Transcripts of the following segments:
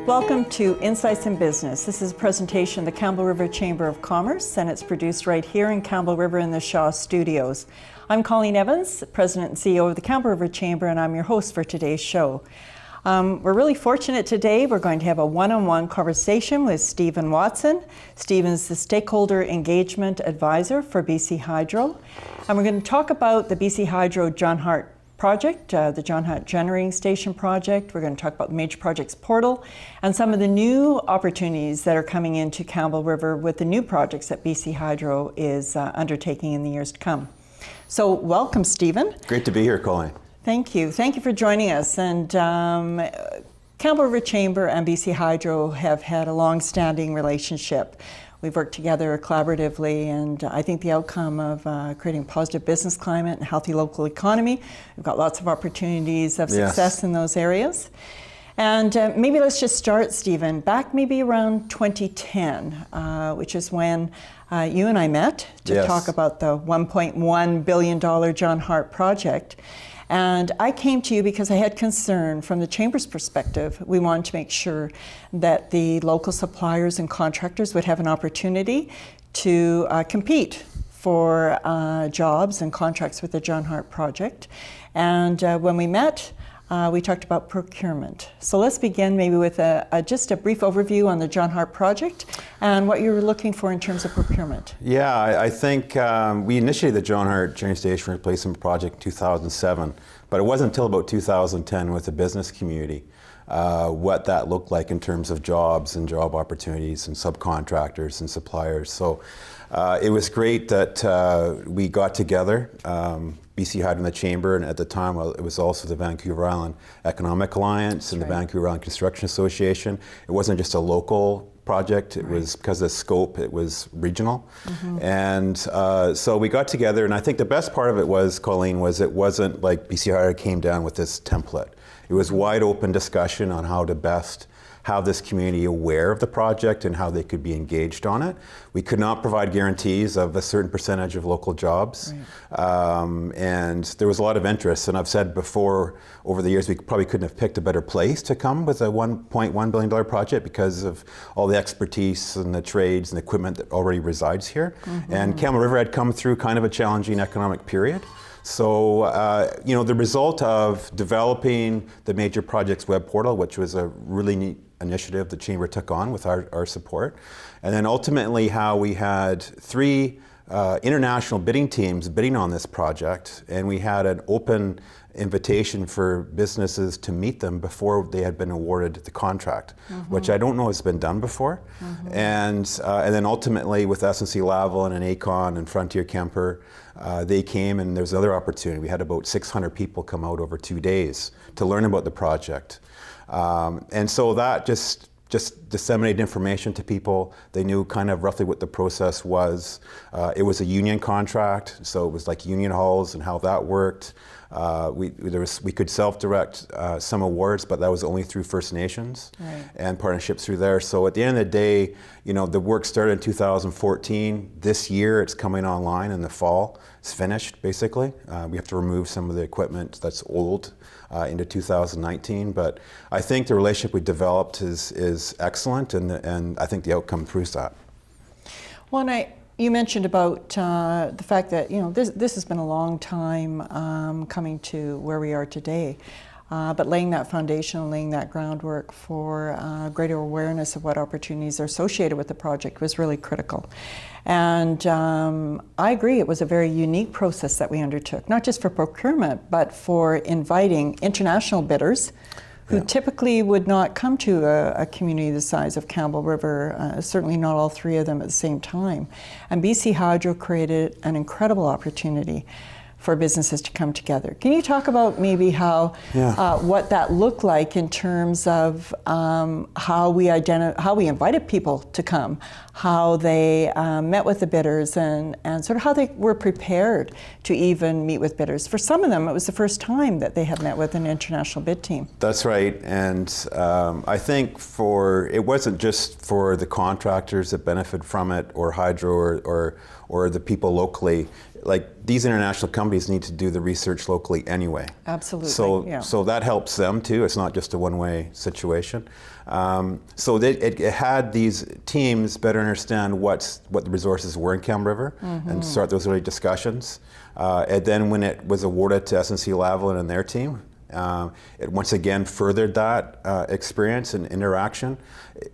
Welcome to Insights in Business. This is a presentation of the Campbell River Chamber of Commerce, and it's produced right here in Campbell River in the Shaw Studios. I'm Colleen Evans, President and CEO of the Campbell River Chamber, and I'm your host for today's show. We're really fortunate today. We're going to have a one-on-one conversation with Stephen Watson. Stephen's the Stakeholder Engagement Advisor for BC Hydro, and we're going to talk about the BC Hydro John Hart project, the John Hart Generating Station project. We're going to talk about the Major Projects Portal and some of the new opportunities that are coming into Campbell River with the new projects that BC Hydro is undertaking in the years to come. So welcome, Stephen. Great to be here, Colleen. Thank you. Thank you for joining us. And Campbell River Chamber and BC Hydro have had a long-standing relationship. We've worked together collaboratively, and I think the outcome of creating a positive business climate and healthy local economy, we've got lots of opportunities of success in those areas. And maybe let's just start, Stephen, back maybe around 2010, which is when you and I met to talk about the $1.1 billion John Hart project. And I came to you because I had concern from the Chamber's perspective. We wanted to make sure that the local suppliers and contractors would have an opportunity to compete for jobs and contracts with the John Hart project. And when we met, we talked about procurement. So let's begin maybe with just a brief overview on the John Hart project and what you were looking for in terms of procurement. Yeah, I think we initiated the John Hart Generating Station Replacement Project in 2007, but it wasn't until about 2010 with the business community what that looked like in terms of jobs and job opportunities and subcontractors and suppliers. So it was great that we got together. BC Hydro and the Chamber, and at the time it was also the Vancouver Island Economic Alliance and the Vancouver Island Construction Association. It wasn't just a local project, it was, because of the scope, it was regional. And so we got together, and I think the best part of it was, Colleen, was it wasn't like BC Hydro came down with this template. It was wide open discussion on how to best have this community aware of the project and how they could be engaged on it. We could not provide guarantees of a certain percentage of local jobs. And there was a lot of interest. And I've said before, over the years, we probably couldn't have picked a better place to come with a $1.1 billion project because of all the expertise and the trades and equipment that already resides here. And Campbell River had come through kind of a challenging economic period. So, you know, the result of developing the Major Projects web portal, which was a really neat initiative the Chamber took on with our support, and then ultimately how we had three international bidding teams bidding on this project, and we had an open invitation for businesses to meet them before they had been awarded the contract, which I don't know has been done before. And then ultimately with SNC Lavalin and Aecon and Frontier Kemper, they came, and there's another opportunity. We had about 600 people come out over 2 days to learn about the project. And so that just disseminated information to people. They knew kind of roughly what the process was. It was a union contract, so it was like union halls and how that worked. We could self-direct some awards, but that was only through First Nations and partnerships through there. So at the end of the day, you know, the work started in 2014. This year, it's coming online in the fall. It's finished, basically. We have to remove some of the equipment that's old into 2019. But I think the relationship we developed is excellent, and I think the outcome proves that. Well, and you mentioned about the fact that, you know, this has been a long time coming to where we are today, but laying that foundation, laying that groundwork for greater awareness of what opportunities are associated with the project was really critical. And I agree, it was a very unique process that we undertook, not just for procurement, but for inviting international bidders who typically would not come to a community the size of Campbell River, certainly not all three of them at the same time. And BC Hydro created an incredible opportunity for businesses to come together. Can you talk about maybe how what that looked like in terms of how we invited people to come, how they met with the bidders, and sort of how they were prepared to even meet with bidders? For some of them, it was the first time that they had met with an international bid team. That's right, and I think it wasn't just for the contractors that benefit from it, or Hydro, or the people locally. like these international companies need to do the research locally anyway. Absolutely. So that helps them too. It's not just a one-way situation. So it had these teams better understand what the resources were in Cam River and start those early discussions. And then when it was awarded to SNC-Lavalin and their team, it once again furthered that experience and interaction.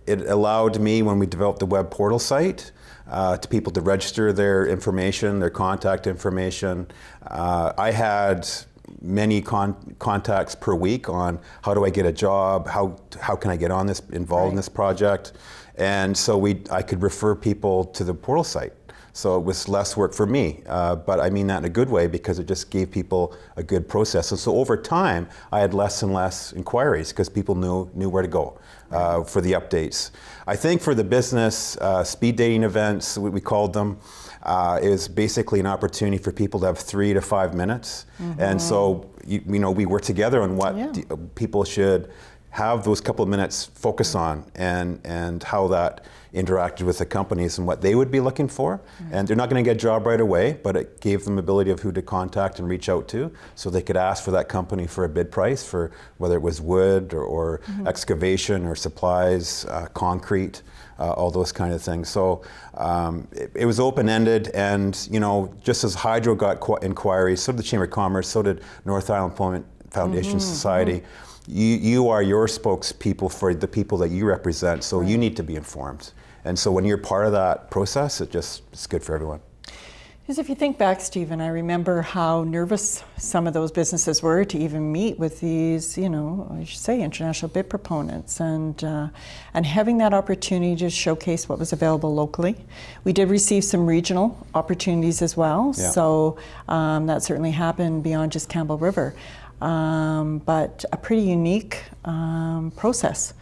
It allowed me, when we developed the web portal site, to people to register their information, their contact information. I had many contacts per week on how do I get a job, how can I get on this, involved in this project, and so I could refer people to the portal site. So it was less work for me, but I mean that in a good way because it just gave people a good process. And so over time, I had less and less inquiries because people knew where to go for the updates. I think for the business speed dating events, we called them, is basically an opportunity for people to have 3 to 5 minutes. And so we work together on what people should have those couple of minutes focus on and how that interacted with the companies and what they would be looking for. And they're not going to get a job right away, but it gave them ability of who to contact and reach out to, so they could ask for that company for a bid price for whether it was wood or excavation or supplies, concrete, all those kind of things. So it was open-ended, and just as Hydro got inquiries, so did the Chamber of Commerce, so did North Island Employment Foundation Society. You are your spokespeople for the people that you represent, so you need to be informed. And so when you're part of that process, it's good for everyone. Because if you think back, Stephen, I remember how nervous some of those businesses were to even meet with these, I should say, international bid proponents, and having that opportunity to showcase what was available locally. We did receive some regional opportunities as well, so that certainly happened beyond just Campbell River, but a pretty unique process.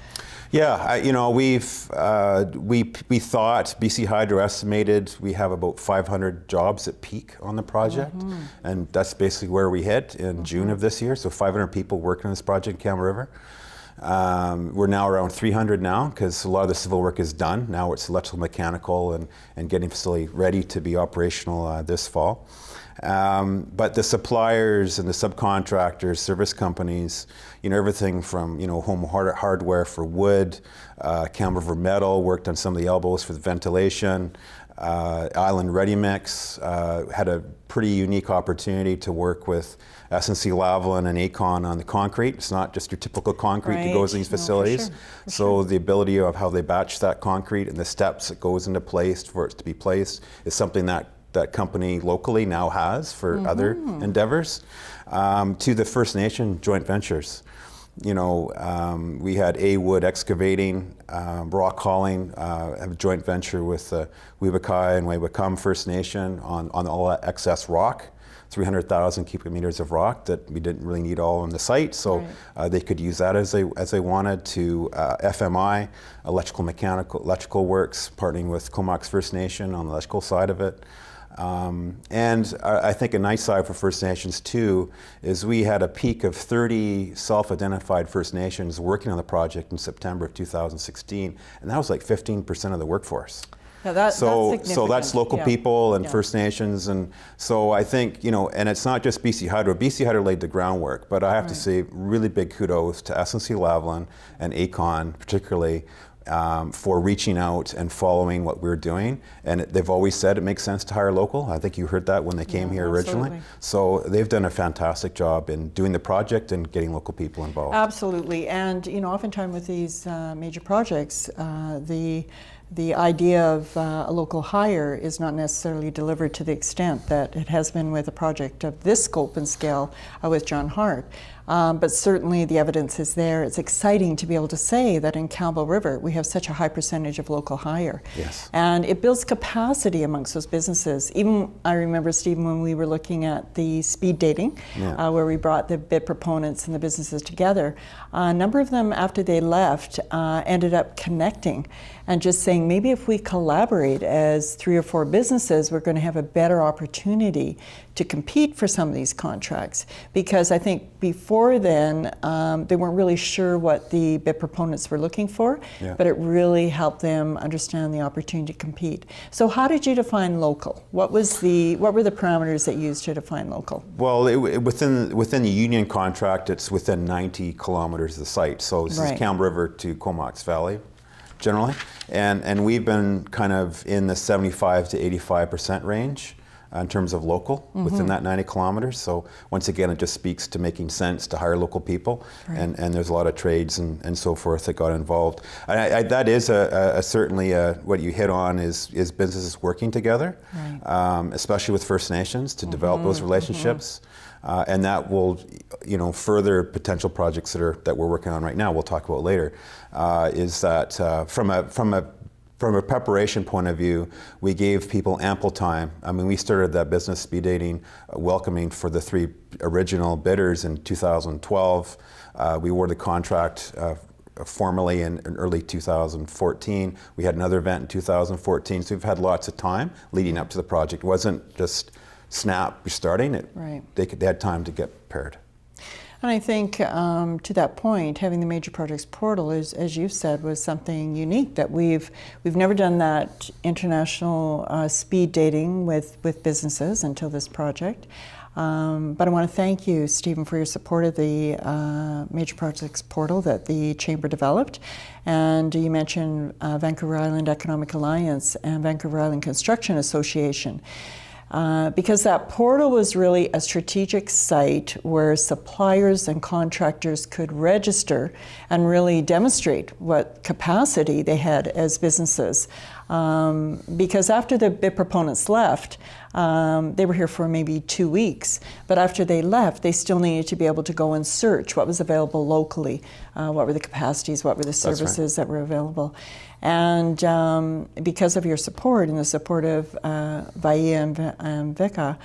Yeah, we thought, BC Hydro estimated we have about 500 jobs at peak on the project, and that's basically where we hit in June of this year. So 500 people working on this project in Campbell River. We're now around 300 now because a lot of the civil work is done. Now it's electrical, mechanical, and getting the facility ready to be operational this fall. But the suppliers and the subcontractors, service companies, everything from home hardware for wood, Campbell River Metal worked on some of the elbows for the ventilation. Island Ready Mix had a pretty unique opportunity to work with SNC-Lavalin and Aecon on the concrete. It's not just your typical concrete that goes in these facilities. So the ability of how they batch that concrete and the steps it goes into place for it to be placed is something that company locally now has for other endeavors. To the First Nation joint ventures. We had A-Wood Excavating, rock hauling, have a joint venture with Weebukai and Weebukum First Nation on all that excess rock, 300,000 cubic meters of rock that we didn't really need all on the site, so they could use that as they wanted. To FMI, electrical works, partnering with Comox First Nation on the electrical side of it. And I think a nice side for First Nations too is we had a peak of 30 self-identified First Nations working on the project in September of 2016, and that was like 15% of the workforce. Now that's significant. So that's local people and First Nations, and so I think, and it's not just BC Hydro. BC Hydro laid the groundwork, but I have to say really big kudos to SNC-Lavalin and Aecon particularly, for reaching out and following what we're doing. And they've always said it makes sense to hire local. I think you heard that when they came here originally. So they've done a fantastic job in doing the project and getting local people involved. Absolutely. And oftentimes with these major projects, the idea of a local hire is not necessarily delivered to the extent that it has been with a project of this scope and scale with John Hart. But certainly the evidence is there. It's exciting to be able to say that in Campbell River we have such a high percentage of local hire. Yes. And it builds capacity amongst those businesses. Even I remember, Stephen, when we were looking at the speed dating, where we brought the bid proponents and the businesses together, a number of them after they left ended up connecting and just saying, maybe if we collaborate as 3 or 4 businesses, we're going to have a better opportunity to compete for some of these contracts, because I think before then they weren't really sure what the bid proponents were looking for, but it really helped them understand the opportunity to compete. So how did you define local? What were the parameters that you used to define local? Well, within the union contract, it's within 90 kilometers of the site. So this is Campbell River to Comox Valley, generally. And we've been kind of in the 75 to 85% range in terms of local within that 90 kilometers. So once again, it just speaks to making sense to hire local people. And there's a lot of trades and so forth that got involved. That is certainly what you hit on is businesses working together, especially with First Nations, to develop those relationships. And that will, further potential projects that we're working on right now, we'll talk about later, is that from a preparation point of view, we gave people ample time. I mean, we started that business speed dating welcoming for the 3 original bidders in 2012. We awarded the contract formally in early 2014. We had another event in 2014, so we've had lots of time leading up to the project. It wasn't just snap, you're starting it. They had time to get prepared. And I think to that point, having the Major Projects Portal, as you've said, was something unique, that we've never done that international speed dating with businesses until this project. But I want to thank you, Stephen, for your support of the Major Projects Portal that the Chamber developed. And you mentioned Vancouver Island Economic Alliance and Vancouver Island Construction Association. Because that portal was really a strategic site where suppliers and contractors could register and really demonstrate what capacity they had as businesses. Because after the bid proponents left, they were here for maybe 2 weeks, but after they left, they still needed to be able to go and search what was available locally, what were the capacities, what were the services that were available. And because of your support and the support of Vaia and Vika,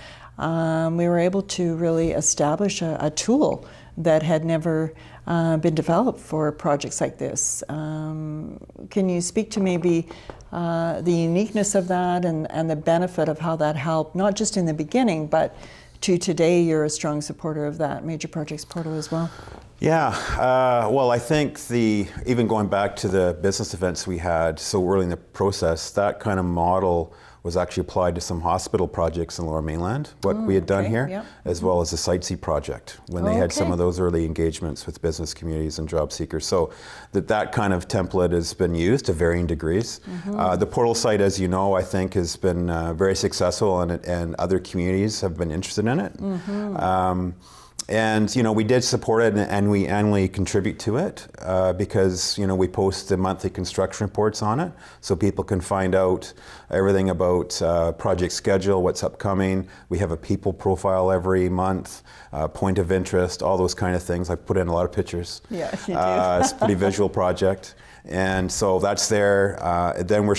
we were able to really establish a tool that had never been developed for projects like this. Can you speak to maybe the uniqueness of that and the benefit of how that helped, not just in the beginning, but to today you're a strong supporter of that Major Projects Portal as well? Yeah, well, I think even going back to the business events we had so early in the process, that kind of model was actually applied to some hospital projects in Lower Mainland, what we had done here, as well as the Site C project, when they had some of those early engagements with business communities and job seekers. So that kind of template has been used to varying degrees. The portal site, as you know, I think has been very successful, and other communities have been interested in it. And we did support it, and we annually contribute to it because we post the monthly construction reports on it, so people can find out everything about project schedule, what's upcoming. We have a people profile every month, point of interest, all those kind of things. I put in a lot of pictures. Yeah, you do. It's a pretty visual project. And so that's there. Then we're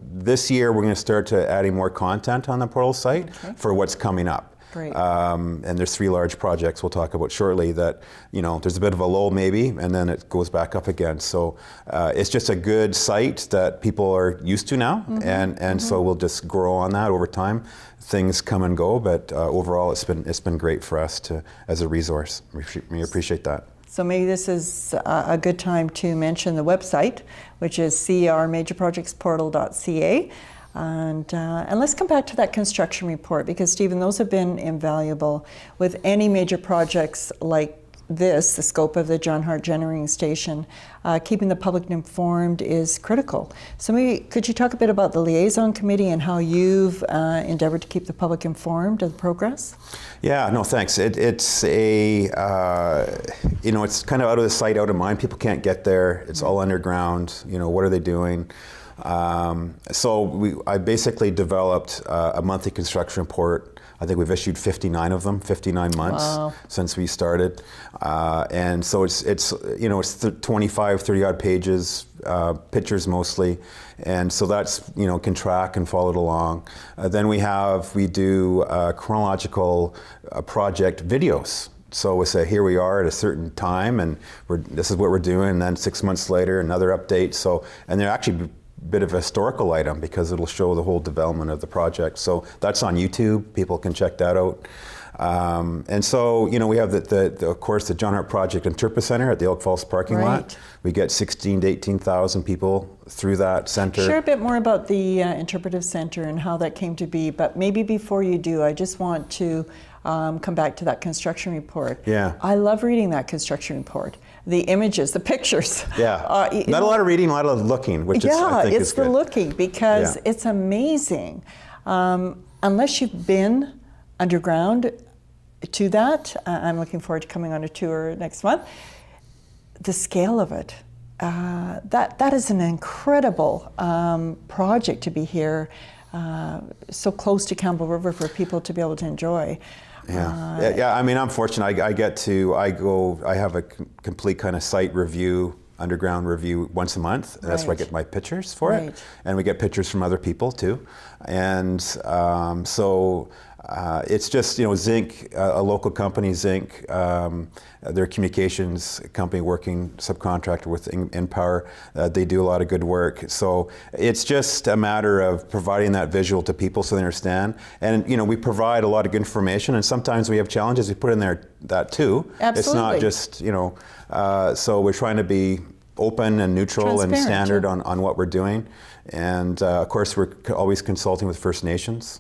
this year we're going to start to adding more content on the portal site for what's coming up. And there's 3 large projects we'll talk about shortly that, there's a bit of a lull maybe, and then it goes back up again. So it's just a good site that people are used to now, and so we'll just grow on that over time. Things come and go, but overall it's been great for us as a resource. We appreciate that. So maybe this is a good time to mention the website, which is crmajorprojectsportal.ca. And let's come back to that construction report, because Stephen, those have been invaluable with any major projects like this, the scope of the John Hart Generating Station. Keeping the public informed is critical. So maybe could you talk a bit about the liaison committee and how you've endeavored to keep the public informed of the progress? Yeah, no, thanks. It's it's kind of out of the sight, out of mind. People can't get there. It's all underground. What are they doing? So I basically developed a monthly construction report. I think we've issued 59 of them, 59 months since we started. And so it's 25, 30 odd pages, pictures mostly. And so that's, can track and follow it along. Then we do chronological project videos. So we say, here we are at a certain time, and this is what we're doing. And then 6 months later, another update. And they're actually bit of a historical item because it'll show the whole development of the project. So that's on YouTube. People can check that out. And so, you know, we have of course, the John Hart Project Interpret Center at the Elk Falls parking lot. We get 16 to 18,000 people through that center. Share a bit more about the Interpretive Center and how that came to be, but maybe before you do, I just want to come back to that construction report. Yeah. I love reading that construction report. The images, the pictures. Yeah. Not a lot of reading, a lot of looking, which is, I think, it's is good. the looking, because it's amazing. Unless you've been underground to that, I'm looking forward to coming on a tour next month. The scale of it, that is an incredible project to be here, so close to Campbell River for people to be able to enjoy. Yeah. I mean, I'm fortunate. I have a complete kind of site review, underground review once a month. And that's where I get my pictures for it, and we get pictures from other people too. And so it's just, you know, Zinc, a local company, Zinc, their communications company working subcontractor with InPower. They do a lot of good work. So it's just a matter of providing that visual to people so they understand. And, you know, we provide a lot of information, and sometimes we have challenges. We put in there that too. Absolutely. It's not just, you know, so we're trying to be open and neutral and standard on what we're doing. And of course, we're always consulting with First Nations.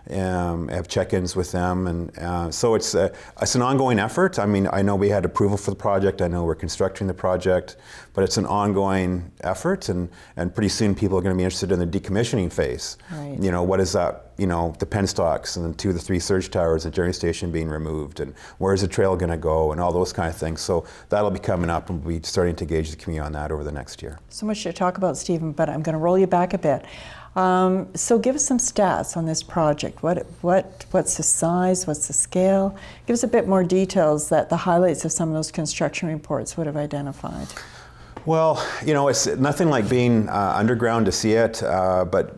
Have check-ins with them, and so it's an ongoing effort. I mean, I know we had approval for the project. I know we're constructing the project, but it's an ongoing effort, and pretty soon people are going to be interested in the decommissioning phase. You know, what is that? You know, the penstocks and the 2 to 3 surge towers, the generating station being removed, and where's the trail going to go, and all those kind of things. So that'll be coming up, and we'll be starting to engage the community on that over the next year. So much to talk about, Stephen, but I'm going to roll you back a bit. So give us some stats on this project. What's the size? What's the scale? Give us a bit more details that the highlights of some of those construction reports would have identified. Well, you know, it's nothing like being underground to see it, but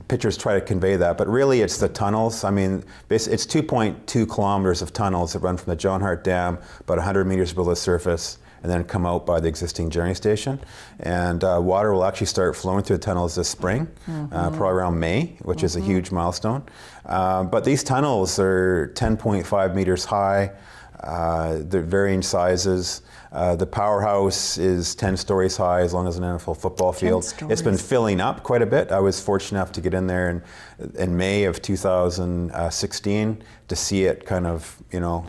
pictures try to convey that. But really, it's the tunnels. I mean, it's 2.2 kilometers of tunnels that run from the John Hart Dam, about 100 meters below the surface, and then come out by the existing generating station. And water will actually start flowing through the tunnels this spring, probably around May, which is a huge milestone. But these tunnels are 10.5 meters high. They're varying sizes. The powerhouse is 10 stories high, as long as an NFL football field. It's been filling up quite a bit. I was fortunate enough to get in there in May of 2016 to see it kind of, you know,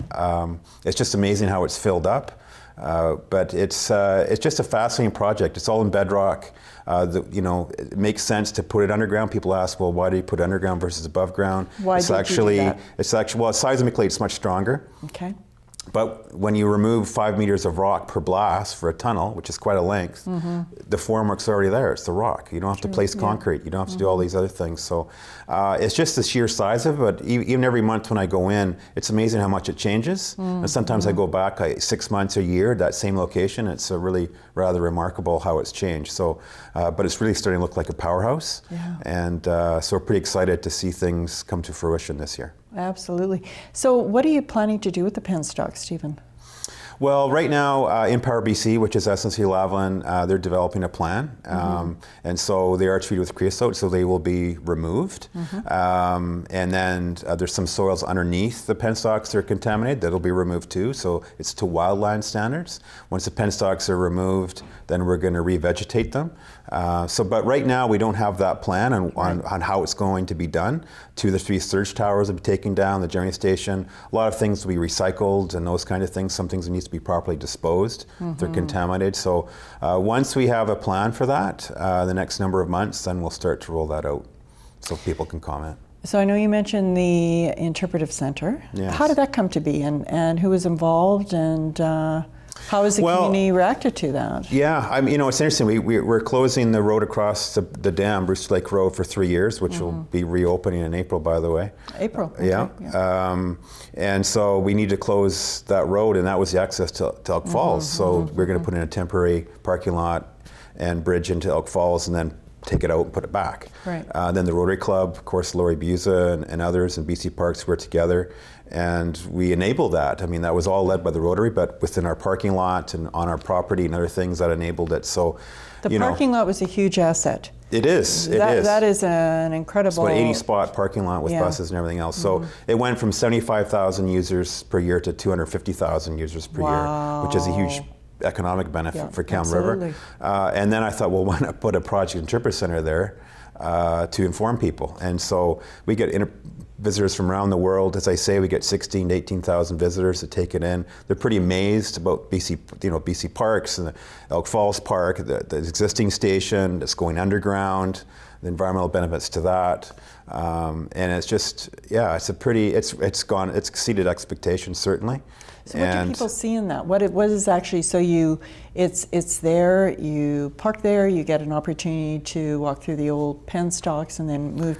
it's just amazing how it's filled up. But it's just a fascinating project. It's all in bedrock. You know, it makes sense to put it underground. People ask, well, why do you put it underground versus above ground? Why did you do that? Well, seismically, it's much stronger. Okay. But when you remove 5 meters of rock per blast for a tunnel, which is quite a length, the formwork's already there. It's the rock. You don't have to place concrete. You don't have to do all these other things. So it's just the sheer size of it. But even every month when I go in, it's amazing how much it changes. And sometimes I go back 6 months, a year, that same location. It's really rather remarkable how it's changed. So, but it's really starting to look like a powerhouse. And so we're pretty excited to see things come to fruition this year. Absolutely. So what are you planning to do with the penstocks, Stephen? Well, right now, InPower BC, which is SNC-Lavalin, they're developing a plan. And so they are treated with creosote, so they will be removed. And then there's some soils underneath the penstocks that are contaminated that'll be removed too. So it's to wildland standards. Once the penstocks are removed, then we're going to revegetate them. But right now we don't have that plan on how it's going to be done. 2 to 3 surge towers will be taken down, the generating station. A lot of things will be recycled and those kind of things. Some things need to be properly disposed if they're contaminated. So once we have a plan for that, the next number of months, then we'll start to roll that out so people can comment. So I know you mentioned the Interpretive Center. Yes. How did that come to be, and who was involved, and how has the community reacted to that? Yeah, I mean, you know, it's interesting. We're closing the road across the dam, Bruce Lake Road, for 3 years, which will be reopening in April, by the way. April. Okay. Yeah. And so we need to close that road, and that was the access to Elk Falls. So we're going to put in a temporary parking lot and bridge into Elk Falls, and then take it out and put it back. Right. Then the Rotary Club, of course, Laurie Buza and others, and BC Parks were together, and we enabled that. I mean, that was all led by the Rotary, but within our parking lot and on our property and other things that enabled it. So, the parking lot was a huge asset. It is. It is. That is an incredible. It's about 80 spot parking lot with buses and everything else. So it went from 75,000 users per year to 250,000 users per year, which is a huge economic benefit for Cam River. And then I thought, well, why not put a project interpreter center there to inform people? And so we get visitors from around the world. As I say, we get 16,000 to 18,000 visitors that take it in. They're pretty amazed about BC parks and the Elk Falls Park, the existing station that's going underground, the environmental benefits to that. And it's just, it's exceeded expectations, certainly. So what do people see in that? What is actually, it's there, you park there, you get an opportunity to walk through the old pen stocks and then move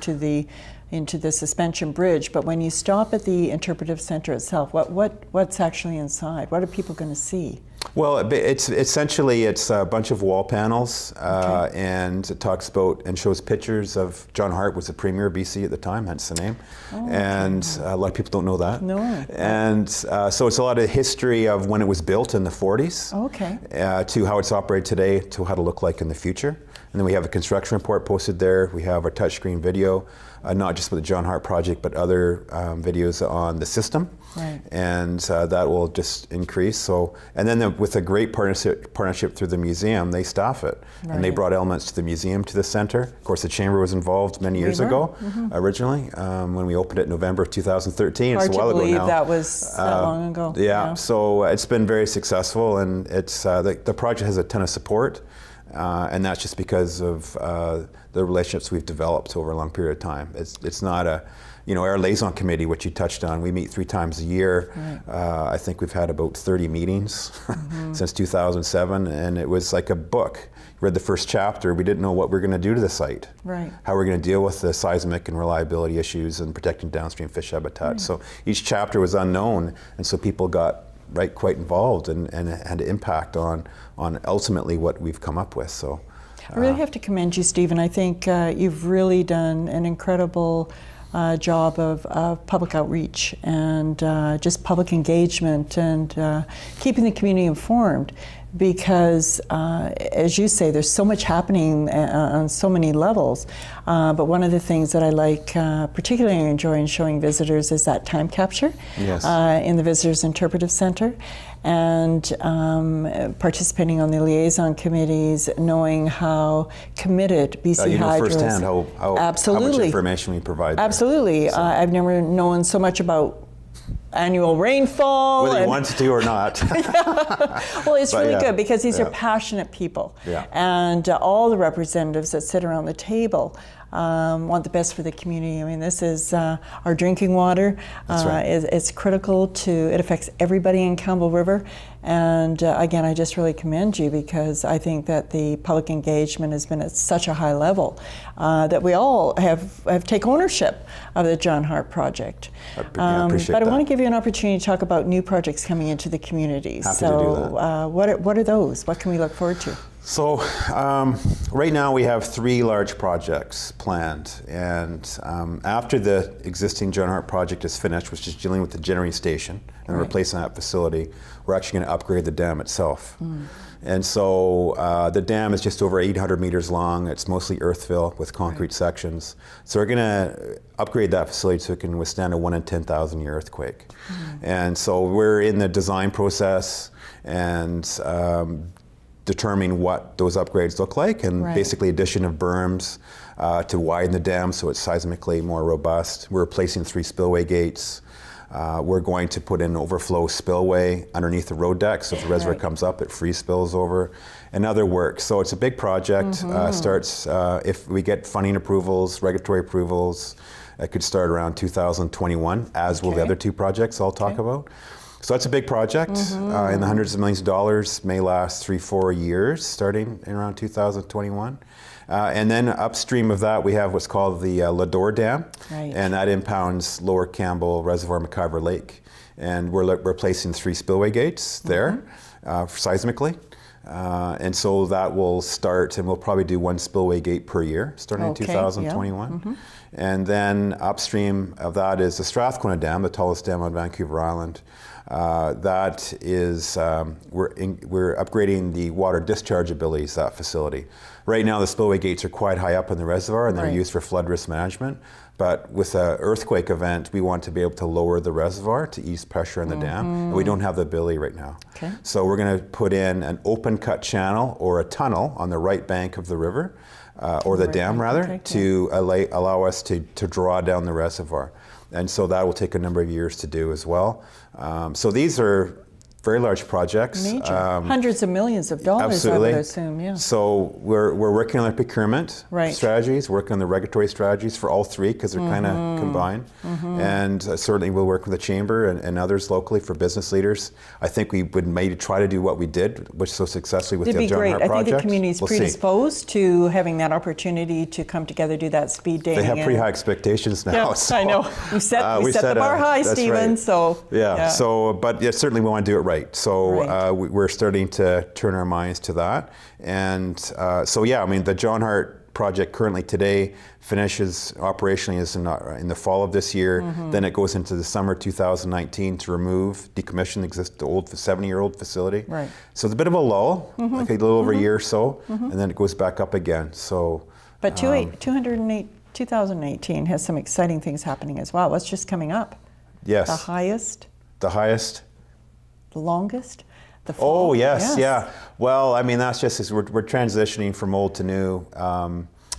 into the suspension bridge. But when you stop at the interpretive center itself, what's actually inside? What are people going to see? Well, it's essentially a bunch of wall panels, and it talks about and shows pictures of John Hart was the premier of BC at the time, hence the name. And a lot of people don't know that. No. And so it's a lot of history of when it was built in the 40s, to how it's operated today, to how it'll look like in the future. And then we have a construction report posted there. We have a touchscreen video, not just with the John Hart project, but other videos on the system. Right. And that will just increase. So, and then with a great partnership through the museum, they staff it. Right. And they brought elements to the museum, to the center. Of course, the chamber was involved many years ago, originally, when we opened it in November of 2013. Hard it's a while to believe ago now. That was that long ago. Yeah, so it's been very successful, and it's the project has a ton of support. And that's just because of the relationships we've developed over a long period of time. It's not our liaison committee, which you touched on, we meet 3 times a year. Right. I think we've had about 30 meetings since 2007, and it was like a book. Read the first chapter, we didn't know what we were going to do to the site. Right. How we're going to deal with the seismic and reliability issues and protecting downstream fish habitat. Right. So each chapter was unknown, and so people got quite involved and had an impact on ultimately what we've come up with. So I really have to commend you, Stephen. I think you've really done an incredible job of public outreach and just public engagement and keeping the community informed, because as you say, there's so much happening on so many levels. But one of the things that I like particularly enjoy in showing visitors is that time capture in the Visitors Interpretive Center, and participating on the liaison committees, knowing how committed BC Hydro is. Firsthand how much information we provide there. Absolutely. So. I've never known so much about annual rainfall. Whether you want to or not. Well, it's really good because these are passionate people. Yeah. And all the representatives that sit around the table want the best for the community. I mean, this is our drinking water. That's right. It's critical it affects everybody in Campbell River. And again, I just really commend you, because I think that the public engagement has been at such a high level that we all have taken ownership of the John Hart project. I appreciate but that. I want to give you an opportunity to talk about new projects coming into the community. Happy to do that. What are those? What can we look forward to? So right now we have 3 large projects planned, and after the existing John Hart project is finished, which is dealing with the generating station and replacing that facility, we're actually going to upgrade the dam itself. And so the dam is just over 800 meters long. It's mostly earthfill with concrete sections. So we're going to upgrade that facility so it can withstand a 1 in 10,000 year earthquake. And so we're in the design process and determining what those upgrades look like, and basically addition of berms to widen the dam so it's seismically more robust. We're replacing 3 spillway gates. We're going to put in overflow spillway underneath the road deck, so if the reservoir comes up, it free spills over, and other work. So it's a big project. Starts, if we get funding approvals, regulatory approvals, it could start around 2021, as will the other 2 projects I'll talk about. So that's a big project in the hundreds of millions of dollars, may last 3-4 years, starting in around 2021. And then upstream of that, we have what's called the Lador Dam, and that impounds Lower Campbell Reservoir, McIver Lake. And we're replacing 3 spillway gates there seismically. And so that will start, and we'll probably do 1 spillway gate per year, starting in 2021. And then upstream of that is the Strathcona Dam, the tallest dam on Vancouver Island. That is, we're upgrading the water discharge abilities of that facility. Right now, the spillway gates are quite high up in the reservoir, and they're used for flood risk management. But with an earthquake event, we want to be able to lower the reservoir to ease pressure in the dam, and we don't have the ability right now. Okay. So we're going to put in an open cut channel or a tunnel on the right bank of the river, or the dam rather, to allow us to draw down the reservoir. And so that will take a number of years to do as well. So these are very large projects. Major. Hundreds of millions of dollars, absolutely. I would assume, yeah. So we're working on the procurement strategies, working on the regulatory strategies for all three, because they're kind of combined. And certainly we'll work with the Chamber and others locally for business leaders. I think we would maybe try to do what we did, which so successfully with the John Hart project. I think the community is predisposed to having that opportunity to come together, do that speed dating. They have pretty high expectations now. Yeah, so, I know. We set the bar high, Stephen. Right. So yeah. So, but yeah, certainly we want to do it right. So we're starting to turn our minds to that. And so yeah, I mean, the John Hart project currently today finishes operationally is in the fall of this year. Then it goes into the summer 2019 to decommission the old 70-year-old facility. Right. So it's a bit of a lull, like a little over a year or so, and then it goes back up again. So, but 2018 has some exciting things happening as well. What's just coming up? Yes. The highest. The longest? The fall? Oh, yes, yeah. Well, I mean, that's just as we're transitioning from old to new.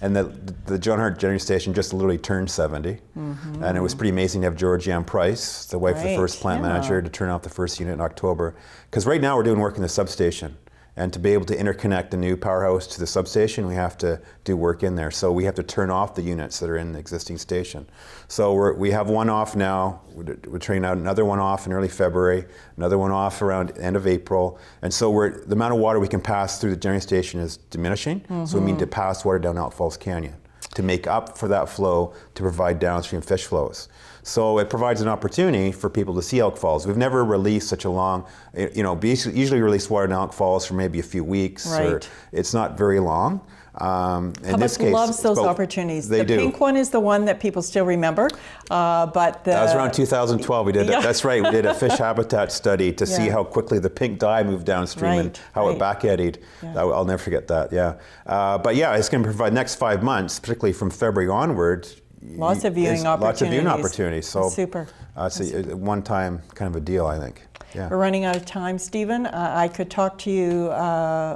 And the John Hart Generating Station just literally turned 70. And it was pretty amazing to have Georgianne Price, the wife of the first plant manager, to turn off the first unit in October. Because right now we're doing work in the substation. And to be able to interconnect the new powerhouse to the substation, we have to do work in there. So we have to turn off the units that are in the existing station. So we have one off now. We're turning out another one off in early February, another one off around end of April. And so the amount of water we can pass through the generating station is diminishing. So we need to pass water down Elk Falls Canyon to make up for that flow to provide downstream fish flows. So it provides an opportunity for people to see Elk Falls. We've never released such a long, we usually release water in Elk Falls for maybe a few weeks. Or it's not very long. In this case, loves those opportunities. They do. The pink one is the one that people still remember, but that was around 2012. We did that's right. We did a fish habitat study to see how quickly the pink dye moved downstream and how it back eddied. I'll never forget that. Yeah, but yeah, it's going to provide next 5 months, particularly from February onward. Lots of viewing opportunities. So super. It's a one-time kind of a deal, I think. Yeah. We're running out of time, Stephen. I could talk to you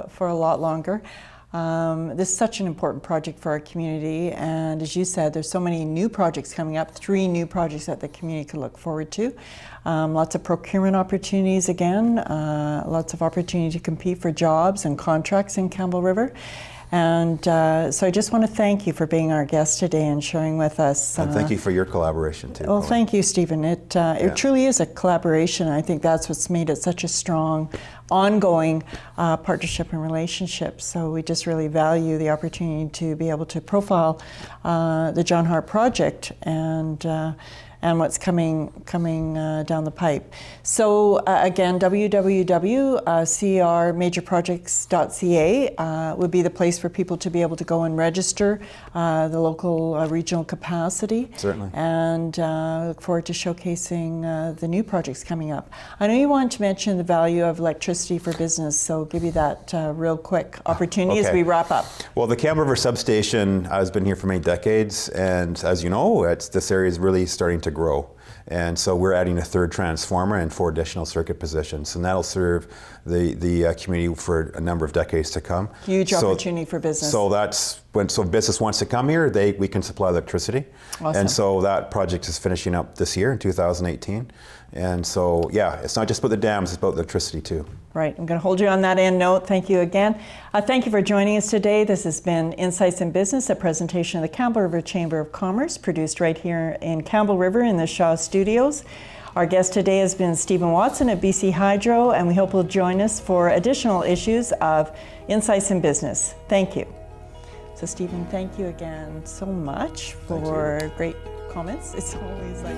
for a lot longer. This is such an important project for our community, and as you said, there's so many new projects coming up, 3 new projects that the community can look forward to. Lots of procurement opportunities again, lots of opportunity to compete for jobs and contracts in Campbell River. And so I just want to thank you for being our guest today and sharing with us. And thank you for your collaboration too. Well, thank you, Stephen. It truly is a collaboration. I think that's what's made it such a strong, ongoing partnership and relationship. So we just really value the opportunity to be able to profile the John Hart project and what's coming down the pipe. So again, www.crmajorprojects.ca would be the place for people to be able to go and register the local regional capacity. Certainly. And look forward to showcasing the new projects coming up. I know you wanted to mention the value of electricity for business, so give you that real quick opportunity as we wrap up. Well, the Campbell River substation has been here for many decades, and as you know, this area is really starting to grow. And so we're adding a 3rd transformer and 4 additional circuit positions, and that'll serve the community for a number of decades to come. Huge opportunity for business. So that's when business wants to come here, we can supply electricity. Awesome. And so that project is finishing up this year in 2018. And so yeah, it's not just about the dams, it's about electricity too. Right, I'm going to hold you on that end note. Thank you again. Thank you for joining us today. This has been Insights in Business, a presentation of the Campbell River Chamber of Commerce, produced right here in Campbell River in the Shaw Studios. Our guest today has been Stephen Watson at BC Hydro, and we hope you'll join us for additional issues of Insights in Business. Thank you. So Stephen, thank you again so much for great comments. It's always like